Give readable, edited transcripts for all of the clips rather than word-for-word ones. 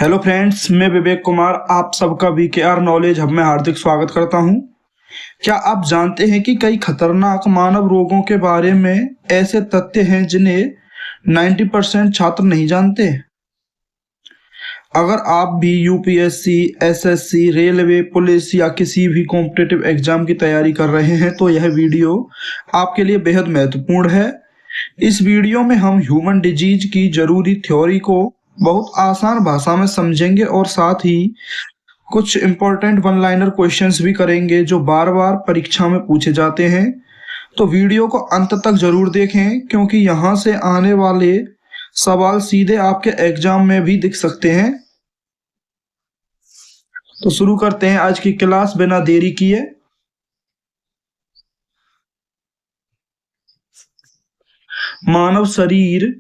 Hello friends, मैं विवेक कुमार आप सबका वीकेआर नॉलेज हब में हार्दिक स्वागत करता हूं। क्या आप जानते हैं कि कई खतरनाक मानव रोगों के बारे में ऐसे तथ्य हैं जिन्हें 90% छात्र नहीं जानते। अगर आप भी यूपीएससी, एसएससी, रेलवे, पुलिस या किसी भी कॉम्पिटिटिव एग्जाम की तैयारी कर रहे हैं तो यह वीडियो आपके लिए बेहद महत्वपूर्ण है। इस वीडियो में हम ह्यूमन डिजीज की जरूरी थ्योरी को बहुत आसान भाषा में समझेंगे और साथ ही कुछ इंपॉर्टेंट वन लाइनर क्वेश्चंस भी करेंगे जो बार बार परीक्षा में पूछे जाते हैं। तो वीडियो को अंत तक जरूर देखें क्योंकि यहाँ से आने वाले सवाल सीधे आपके एग्जाम में भी दिख सकते हैं। तो शुरू करते हैं आज की क्लास बिना देरी किए। मानव शरीर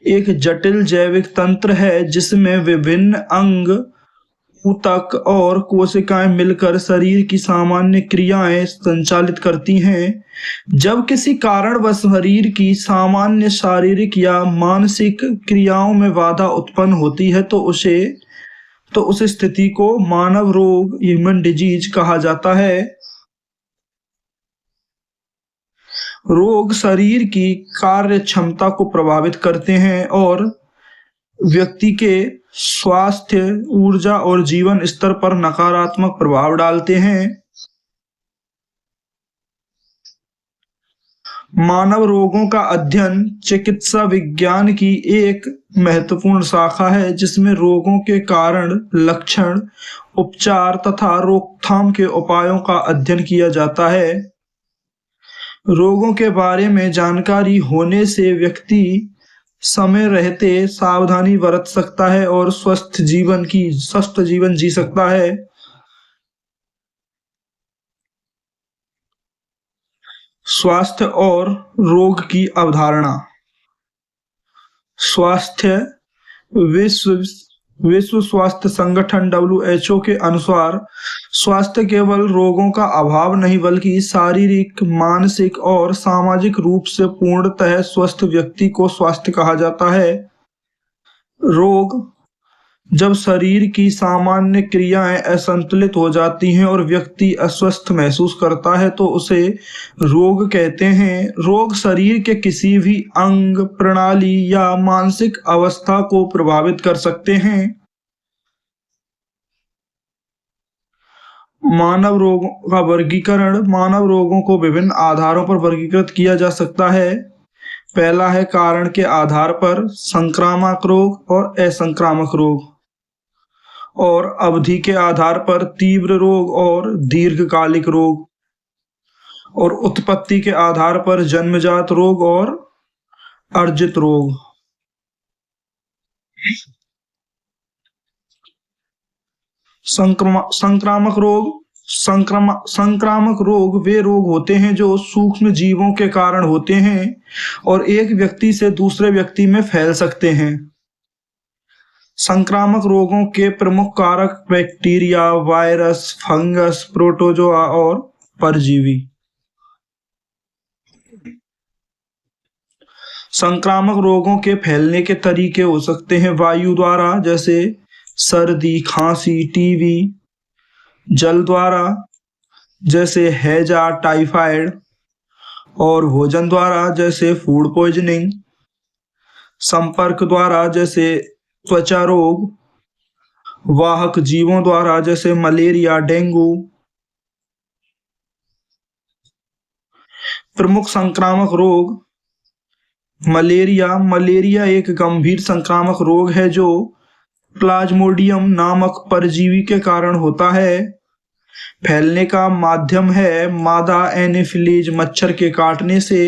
एक जटिल जैविक तंत्र है जिसमें विभिन्न अंग, ऊतक और कोशिकाएं मिलकर शरीर की सामान्य क्रियाएं संचालित करती हैं। जब किसी कारणवश शरीर की सामान्य शारीरिक या मानसिक क्रियाओं में बाधा उत्पन्न होती है तो उस स्थिति को मानव रोग, ह्यूमन डिजीज कहा जाता है। रोग शरीर की कार्य क्षमता को प्रभावित करते हैं और व्यक्ति के स्वास्थ्य, ऊर्जा और जीवन स्तर पर नकारात्मक प्रभाव डालते हैं। मानव रोगों का अध्ययन चिकित्सा विज्ञान की एक महत्वपूर्ण शाखा है जिसमें रोगों के कारण, लक्षण, उपचार तथा रोकथाम के उपायों का अध्ययन किया जाता है। रोगों के बारे में जानकारी होने से व्यक्ति समय रहते सावधानी बरत सकता है और स्वस्थ जीवन जी सकता है। स्वास्थ्य और रोग की अवधारणा। स्वास्थ्य विश्व स्वास्थ्य संगठन WHO के अनुसार स्वास्थ्य केवल रोगों का अभाव नहीं बल्कि शारीरिक, मानसिक और सामाजिक रूप से पूर्णतः स्वस्थ व्यक्ति को स्वास्थ्य कहा जाता है। रोग जब शरीर की सामान्य क्रियाएं असंतुलित हो जाती हैं और व्यक्ति अस्वस्थ महसूस करता है तो उसे रोग कहते हैं। रोग शरीर के किसी भी अंग, प्रणाली या मानसिक अवस्था को प्रभावित कर सकते हैं। मानव रोगों का वर्गीकरण। मानव रोगों को विभिन्न आधारों पर वर्गीकृत किया जा सकता है। पहला है कारण के आधार पर संक्रामक रोग और असंक्रामक रोग, और अवधि के आधार पर तीव्र रोग और दीर्घकालिक रोग, और उत्पत्ति के आधार पर जन्मजात रोग और अर्जित रोग। संक्रामक रोग। संक्रामक रोग वे रोग होते हैं जो सूक्ष्म जीवों के कारण होते हैं और एक व्यक्ति से दूसरे व्यक्ति में फैल सकते हैं। संक्रामक रोगों के प्रमुख कारक बैक्टीरिया, वायरस, फंगस, प्रोटोजोआ और परजीवी। संक्रामक रोगों के फैलने के तरीके हो सकते हैं वायु द्वारा जैसे सर्दी, खांसी, टीबी, जल द्वारा जैसे हैजा, टाइफाइड, और भोजन द्वारा जैसे फूड पॉइजनिंग, संपर्क द्वारा जैसे त्वचा रोग, वाहक जीवों द्वारा जैसे मलेरिया, डेंगू। प्रमुख संक्रामक रोग। मलेरिया एक गंभीर संक्रामक रोग है जो प्लाज्मोडियम नामक परजीवी के कारण होता है। फैलने का माध्यम है मादा एनोफिलीज मच्छर के काटने से।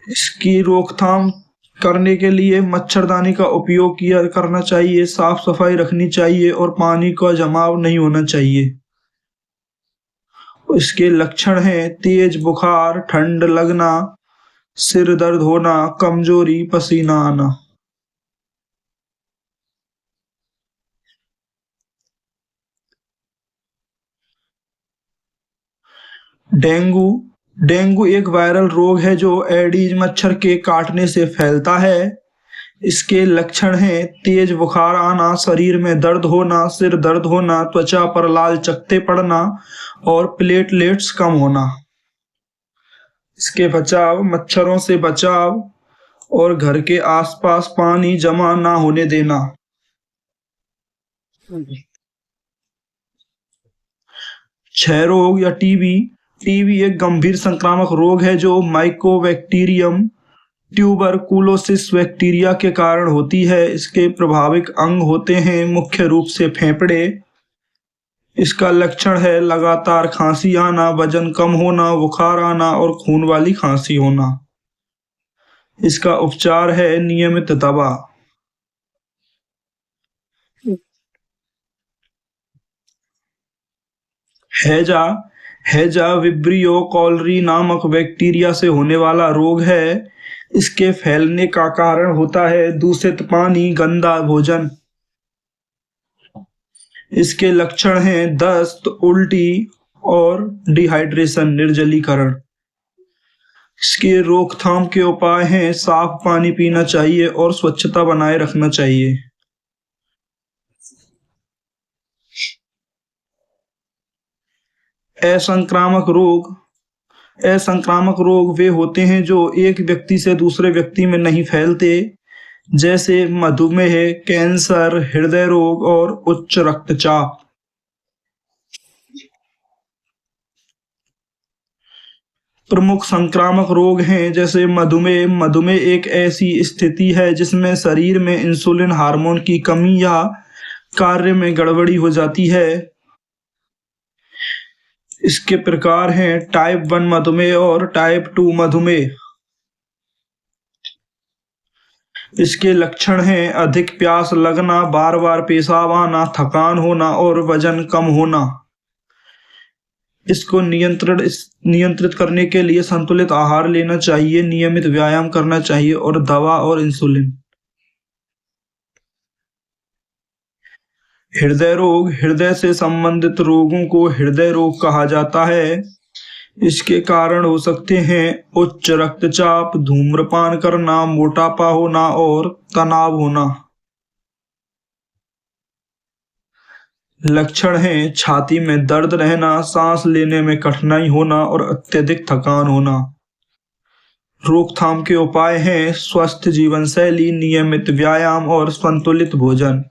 इसकी रोकथाम करने के लिए मच्छरदानी का उपयोग करना चाहिए, साफ सफाई रखनी चाहिए और पानी का जमाव नहीं होना चाहिए। इसके लक्षण हैं तेज बुखार, ठंड लगना, सिर दर्द होना, कमजोरी, पसीना आना। डेंगू एक वायरल रोग है जो एडीज मच्छर के काटने से फैलता है। इसके लक्षण हैं तेज बुखार आना, शरीर में दर्द होना, सिर दर्द होना, त्वचा पर लाल चकत्ते पड़ना और प्लेटलेट्स कम होना। इसके बचाव, मच्छरों से बचाव और घर के आसपास पानी जमा ना होने देना। क्षय रोग या टीबी। टीबी एक गंभीर संक्रामक रोग है जो माइकोबैक्टीरियम ट्यूबरकुलोसिस बैक्टीरिया के कारण होती है। इसके प्रभावित अंग होते हैं मुख्य रूप से फेफड़े। इसका लक्षण है लगातार खांसी आना, वजन कम होना, बुखार आना और खून वाली खांसी होना। इसका उपचार है नियमित दवा। हैजा। हैजा विब्रियो कॉलरी नामक बैक्टीरिया से होने वाला रोग है। इसके फैलने का कारण होता है दूषित पानी, गंदा भोजन। इसके लक्षण हैं दस्त, उल्टी और डिहाइड्रेशन, निर्जलीकरण। इसके रोकथाम के उपाय हैं साफ पानी पीना चाहिए और स्वच्छता बनाए रखना चाहिए। असंक्रामक रोग। असंक्रामक रोग वे होते हैं जो एक व्यक्ति से दूसरे व्यक्ति में नहीं फैलते, जैसे मधुमेह, कैंसर, हृदय रोग और उच्च रक्तचाप। प्रमुख संक्रामक रोग हैं जैसे मधुमेह। मधुमेह एक ऐसी स्थिति है जिसमें शरीर में इंसुलिन हार्मोन की कमी या कार्य में गड़बड़ी हो जाती है। इसके प्रकार हैं टाइप 1 मधुमेह और टाइप 2 मधुमेह। इसके लक्षण हैं अधिक प्यास लगना, बार बार पेशाब आना, थकान होना और वजन कम होना। इसको नियंत्रित करने के लिए संतुलित आहार लेना चाहिए, नियमित व्यायाम करना चाहिए और दवा और इंसुलिन। हृदय रोग। हृदय से संबंधित रोगों को हृदय रोग कहा जाता है। इसके कारण हो सकते हैं उच्च रक्तचाप, धूम्रपान करना, मोटापा होना और तनाव होना। लक्षण हैं छाती में दर्द रहना, सांस लेने में कठिनाई होना और अत्यधिक थकान होना। रोकथाम के उपाय हैं स्वस्थ जीवन शैली, नियमित व्यायाम और संतुलित भोजन।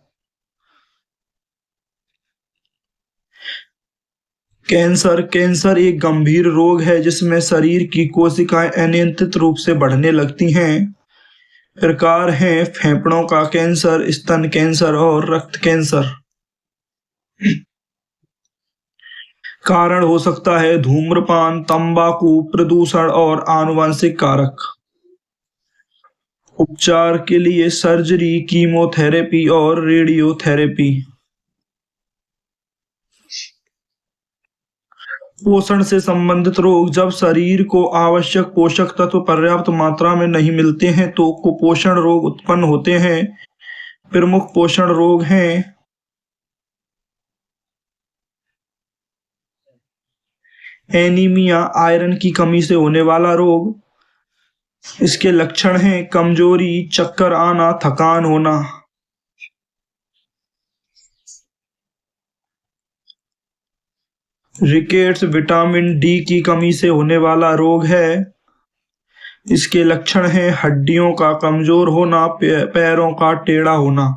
कैंसर। कैंसर एक गंभीर रोग है जिसमें शरीर की कोशिकाएं अनियंत्रित रूप से बढ़ने लगती हैं। प्रकार हैं फेफड़ों का कैंसर, स्तन कैंसर और रक्त कैंसर। कारण हो सकता है धूम्रपान, तंबाकू, प्रदूषण और आनुवंशिक कारक। उपचार के लिए सर्जरी, कीमोथेरेपी और रेडियोथेरेपी। पोषण से संबंधित रोग। जब शरीर को आवश्यक पोषक तत्व पर्याप्त मात्रा में नहीं मिलते हैं तो कुपोषण रोग उत्पन्न होते हैं। प्रमुख पोषण रोग हैं एनीमिया, आयरन की कमी से होने वाला रोग। इसके लक्षण हैं कमजोरी, चक्कर आना, थकान होना। रिकेट्स विटामिन डी की कमी से होने वाला रोग है। इसके लक्षण हैं हड्डियों का कमजोर होना, पैरों का टेढ़ा होना।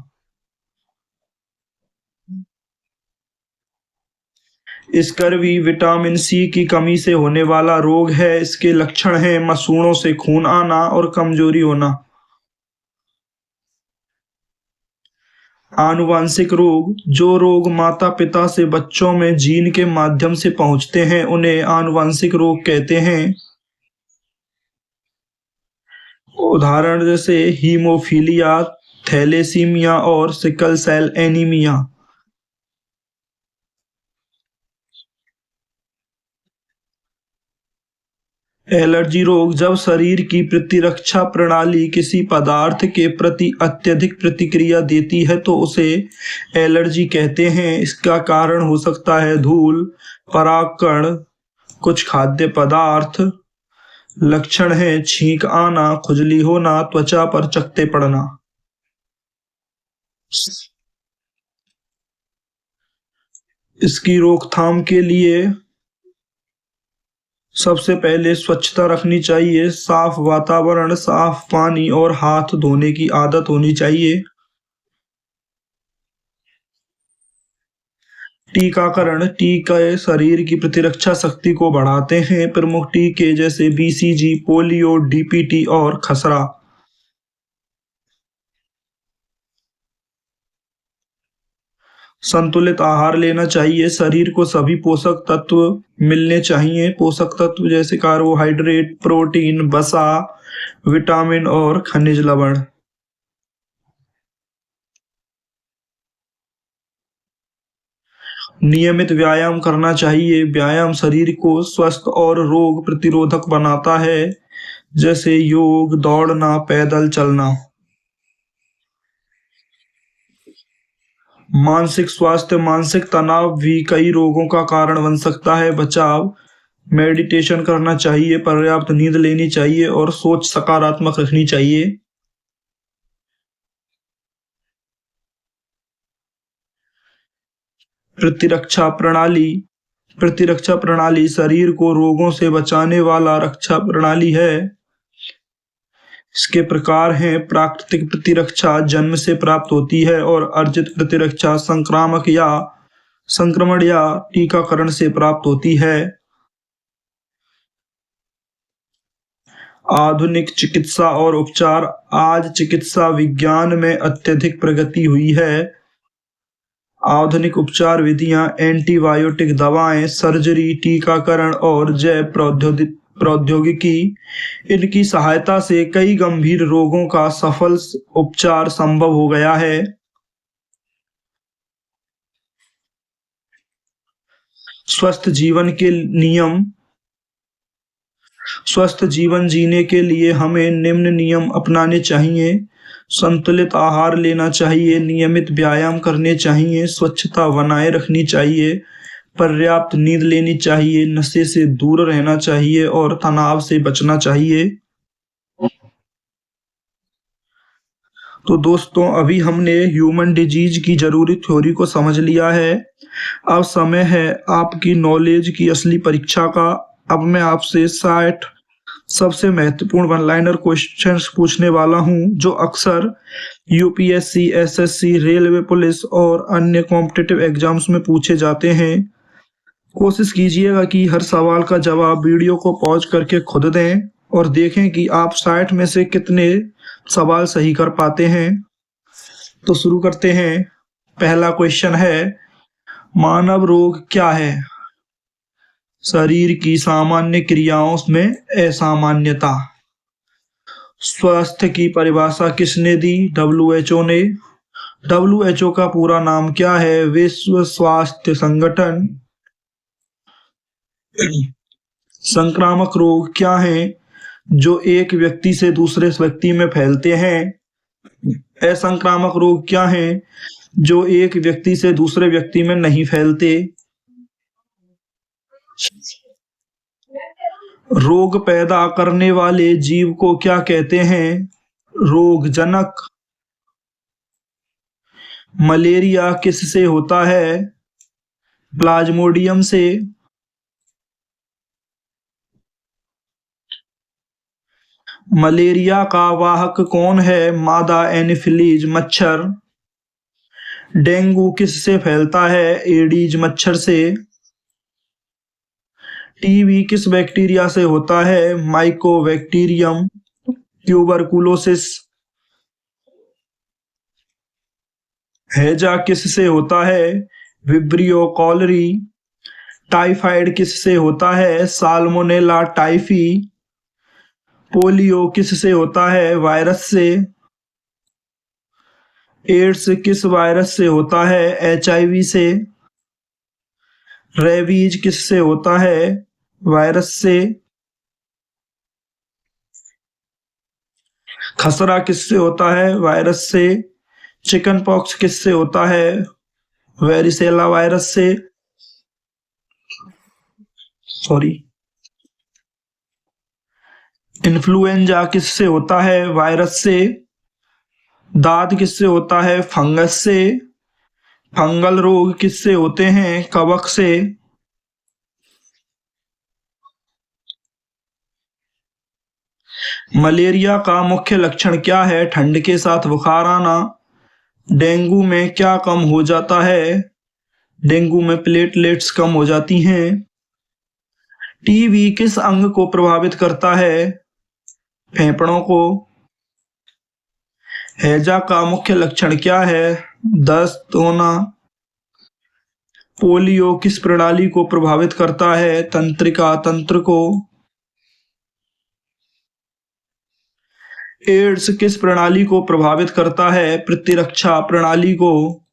स्कर्वी विटामिन सी की कमी से होने वाला रोग है। इसके लक्षण हैं मसूड़ों से खून आना और कमजोरी होना। आनुवांशिक रोग। जो रोग माता पिता से बच्चों में जीन के माध्यम से पहुंचते हैं उन्हें आनुवांशिक रोग कहते हैं। उदाहरण जैसे हीमोफीलिया, थैलेसीमिया और सिकल सेल एनीमिया। एलर्जी रोग। जब शरीर की प्रतिरक्षा प्रणाली किसी पदार्थ के प्रति अत्यधिक प्रतिक्रिया देती है तो उसे एलर्जी कहते हैं। इसका कारण हो सकता है धूल, परागकण, कुछ खाद्य पदार्थ। लक्षण है छींक आना, खुजली होना, त्वचा पर चकत्ते पड़ना। इसकी रोकथाम के लिए सबसे पहले स्वच्छता रखनी चाहिए, साफ वातावरण, साफ पानी और हाथ धोने की आदत होनी चाहिए। टीकाकरण, टीके शरीर की प्रतिरक्षा शक्ति को बढ़ाते हैं। प्रमुख टीके जैसे बीसीजी, पोलियो, डीपीटी और खसरा। संतुलित आहार लेना चाहिए, शरीर को सभी पोषक तत्व मिलने चाहिए। पोषक तत्व जैसे कार्बोहाइड्रेट, प्रोटीन, वसा, विटामिन और खनिज लवण। नियमित व्यायाम करना चाहिए, व्यायाम शरीर को स्वस्थ और रोग प्रतिरोधक बनाता है, जैसे योग, दौड़ना, पैदल चलना। मानसिक स्वास्थ्य, मानसिक तनाव भी कई रोगों का कारण बन सकता है। बचाव, मेडिटेशन करना चाहिए, पर्याप्त नींद लेनी चाहिए और सोच सकारात्मक रखनी चाहिए। प्रतिरक्षा प्रणाली, प्रतिरक्षा प्रणाली शरीर को रोगों से बचाने वाला रक्षा प्रणाली है। इसके प्रकार हैं: प्राकृतिक प्रतिरक्षा जन्म से प्राप्त होती है और अर्जित प्रतिरक्षा संक्रमण या टीकाकरण से प्राप्त होती है। आधुनिक चिकित्सा और उपचार, आज चिकित्सा विज्ञान में अत्यधिक प्रगति हुई है। आधुनिक उपचार विधियां, एंटीबायोटिक दवाएं, सर्जरी, टीकाकरण और जैव प्रौद्योगिकी, इनकी सहायता से कई गंभीर रोगों का सफल उपचार संभव हो गया है। स्वस्थ जीवन के नियम, स्वस्थ जीवन जीने के लिए हमें निम्न नियम अपनाने चाहिए। संतुलित आहार लेना चाहिए, नियमित व्यायाम करने चाहिए, स्वच्छता बनाए रखनी चाहिए, पर्याप्त नींद लेनी चाहिए, नशे से दूर रहना चाहिए और तनाव से बचना चाहिए। तो दोस्तों, अभी हमने ह्यूमन डिजीज की जरूरी थ्योरी को समझ लिया है। अब समय है आपकी नॉलेज की असली परीक्षा का। अब मैं आपसे 60 सबसे महत्वपूर्ण वन लाइनर क्वेश्चंस पूछने वाला हूं, जो अक्सर यूपीएससी, एसएससी, रेलवे पुलिस और अन्य कॉम्पिटिटिव एग्जाम्स में पूछे जाते हैं। कोशिश कीजिएगा कि हर सवाल का जवाब वीडियो को पॉज करके खुद दें और देखें कि आप 60 में से कितने सवाल सही कर पाते हैं। तो शुरू करते हैं। पहला क्वेश्चन है, मानव रोग क्या है? शरीर की सामान्य क्रियाओं में असामान्यता। स्वास्थ्य की परिभाषा किसने दी? डब्ल्यूएचओ ने। डब्ल्यूएचओ का पूरा नाम क्या है? विश्व स्वास्थ्य संगठन। संक्रामक रोग क्या हैं जो एक व्यक्ति से दूसरे व्यक्ति में फैलते हैं? असंक्रामक रोग क्या हैं जो एक व्यक्ति से दूसरे व्यक्ति में नहीं फैलते? रोग पैदा करने वाले जीव को क्या कहते हैं? रोगजनक। मलेरिया किससे होता है? प्लाज्मोडियम से। मलेरिया का वाहक कौन है? मादा एनोफिलीज मच्छर। डेंगू किससे फैलता है? एडीज मच्छर से। टीबी किस बैक्टीरिया से होता है? माइकोबैक्टीरियम। ट्यूबरकुलोसिस, हैजा किससे होता है? Vibrio cholerae. टाइफाइड किससे होता है? Salmonella typhi. पोलियो किससे होता है? वायरस से। एड्स किस वायरस से होता है? एचआईवी से। रेबीज किससे होता है? वायरस से। खसरा किससे होता है? वायरस से। चिकन पॉक्स किससे होता है? वेरिसेला वायरस से। सॉरी। इन्फ्लुएंजा किससे होता है? वायरस से। दाद किससे होता है? फंगस से। फंगल रोग किससे होते हैं? कवक से। मलेरिया का मुख्य लक्षण क्या है? ठंड के साथ बुखार आना। डेंगू में क्या कम हो जाता है? डेंगू में प्लेटलेट्स कम हो जाती हैं। टीबी किस अंग को प्रभावित करता है? फेफड़ों को। हैजा का मुख्य लक्षण क्या है? दस्त होना। पोलियो किस प्रणाली को प्रभावित करता है? तंत्रिका तंत्र को। एड्स किस प्रणाली को प्रभावित करता है? प्रतिरक्षा प्रणाली को।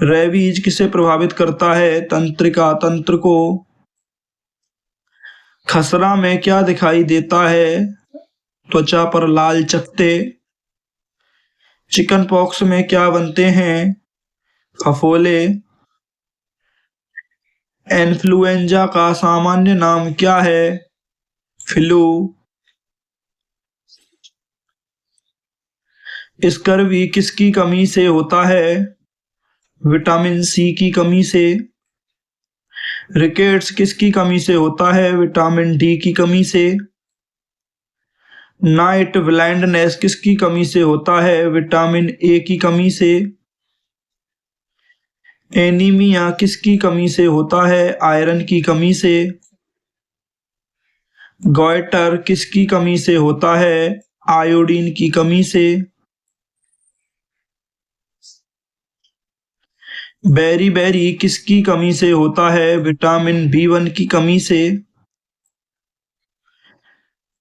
रेबीज किसे प्रभावित करता है? तंत्रिका तंत्र को। खसरा में क्या दिखाई देता है? त्वचा पर लाल चकत्ते। चिकन पॉक्स में क्या बनते हैं? फफोले। इन्फ्लुएंजा का सामान्य नाम क्या है? फ्लू। स्कर्वी किसकी कमी से होता है? विटामिन सी की कमी से। रिकेट्स किसकी कमी से होता है? विटामिन डी की कमी से। नाइट ब्लाइंडनेस किसकी कमी से होता है? विटामिन ए की कमी से। एनीमिया किसकी कमी से होता है? आयरन की कमी से। गॉइटर किसकी कमी से होता है? आयोडीन की कमी से। बेरी बेरी किसकी कमी से होता है? विटामिन बी1 की कमी से।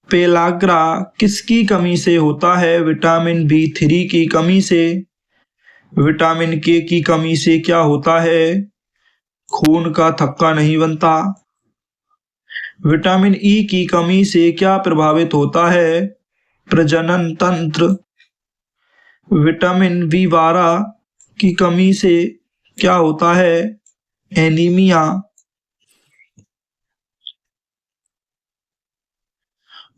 पेलाग्रा किसकी कमी से होता है? विटामिन बी3 की कमी से। विटामिन के की कमी से क्या होता है? खून का थक्का नहीं बनता। विटामिन ई की कमी से क्या प्रभावित होता है? प्रजनन तंत्र। विटामिन बी12 की कमी से क्या होता है? एनीमिया।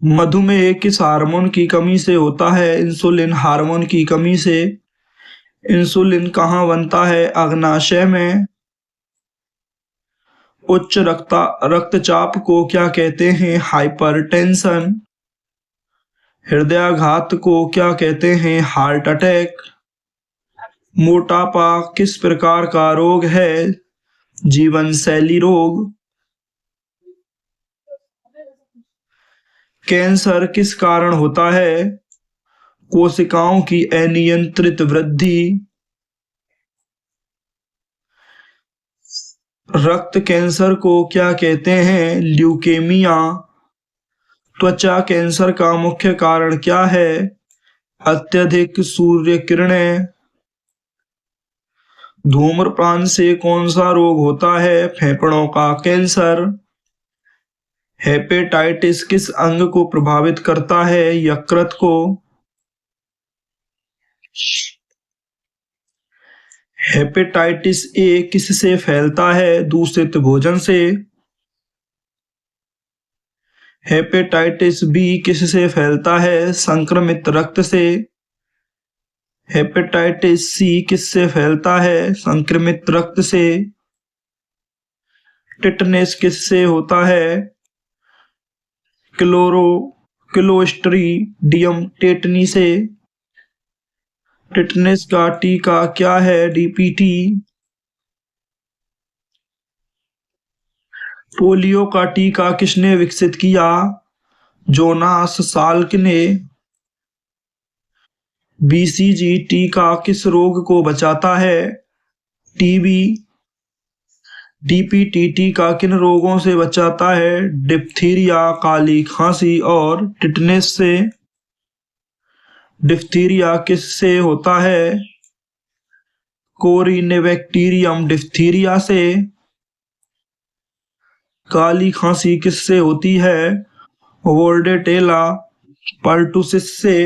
मधुमेह किस हार्मोन की कमी से होता है? इंसुलिन हार्मोन की कमी से। इंसुलिन कहाँ बनता है? अग्नाशय में। उच्च रक्तचाप को क्या कहते हैं? हाइपरटेंशन। हृदयाघात को क्या कहते हैं? Heart attack. मोटापा किस प्रकार का रोग है? जीवन शैली रोग। कैंसर किस कारण होता है? कोशिकाओं की अनियंत्रित वृद्धि। रक्त कैंसर को क्या कहते हैं? ल्यूकेमिया। त्वचा कैंसर का मुख्य कारण क्या है? अत्यधिक सूर्य किरणें। धूम्रपान से कौन सा रोग होता है? फेफड़ों का कैंसर। हेपेटाइटिस किस अंग को प्रभावित करता है? यकृत को। हेपेटाइटिस ए किससे फैलता है? दूषित भोजन से। हेपेटाइटिस बी किससे फैलता है? संक्रमित रक्त से। हेपेटाइटिस सी किससे फैलता है? संक्रमित रक्त से। टिटनेस किससे होता है? क्लोस्ट्रीडियम टेटनी से। टिटनेस का टीका क्या है? डीपीटी। पोलियो का टीका किसने विकसित किया? जोनास साल्क ने। बीसीजी टीका किस रोग को बचाता है? टीबी। डीपीटी टीका किन रोगों से बचाता है? डिप्थीरिया, काली खांसी और टिटनेस से। डिप्थीरिया किससे होता है? कोरिनेबैक्टीरियम डिप्थीरिया से। काली खांसी किससे होती है? वोल्डेटेला पर्टुसिस से।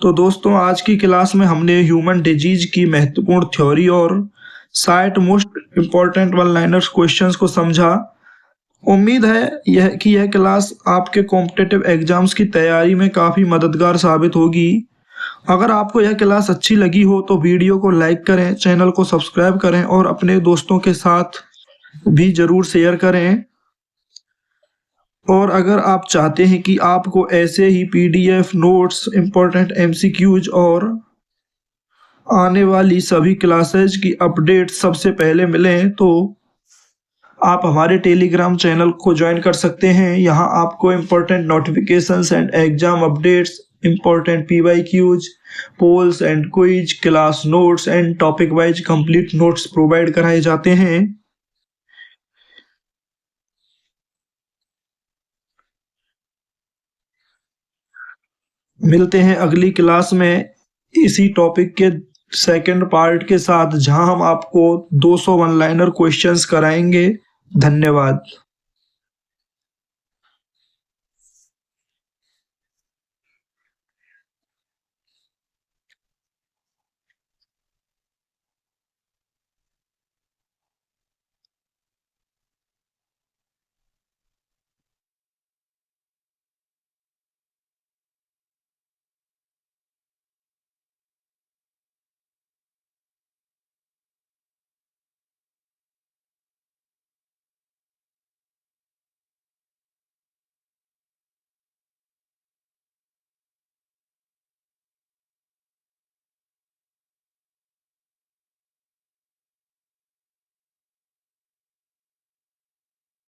तो दोस्तों, आज की क्लास में हमने ह्यूमन डिजीज की महत्वपूर्ण थ्योरी और 60 most important one liners questions को समझा उम्मीद है यह क्लास आपके कॉम्पिटिटिव एग्जाम्स की तैयारी में काफ़ी मददगार साबित होगी। अगर आपको यह क्लास अच्छी लगी हो तो वीडियो को लाइक करें, चैनल को सब्सक्राइब करें और अपने दोस्तों के साथ भी ज़रूर शेयर करें। और अगर आप चाहते हैं कि आपको ऐसे ही PDF नोट्स, इम्पोर्टेंट MCQs और आने वाली सभी क्लासेज की अपडेट सबसे पहले मिलें तो आप हमारे टेलीग्राम चैनल को ज्वाइन कर सकते हैं। यहाँ आपको important notifications and exam updates, important PYQs, polls and quiz, class notes and topic wise complete notes provide कराए जाते हैं। मिलते हैं अगली क्लास में इसी टॉपिक के सेकंड पार्ट के साथ, जहां हम आपको 200 वन लाइनर क्वेश्चंस कराएंगे। धन्यवाद।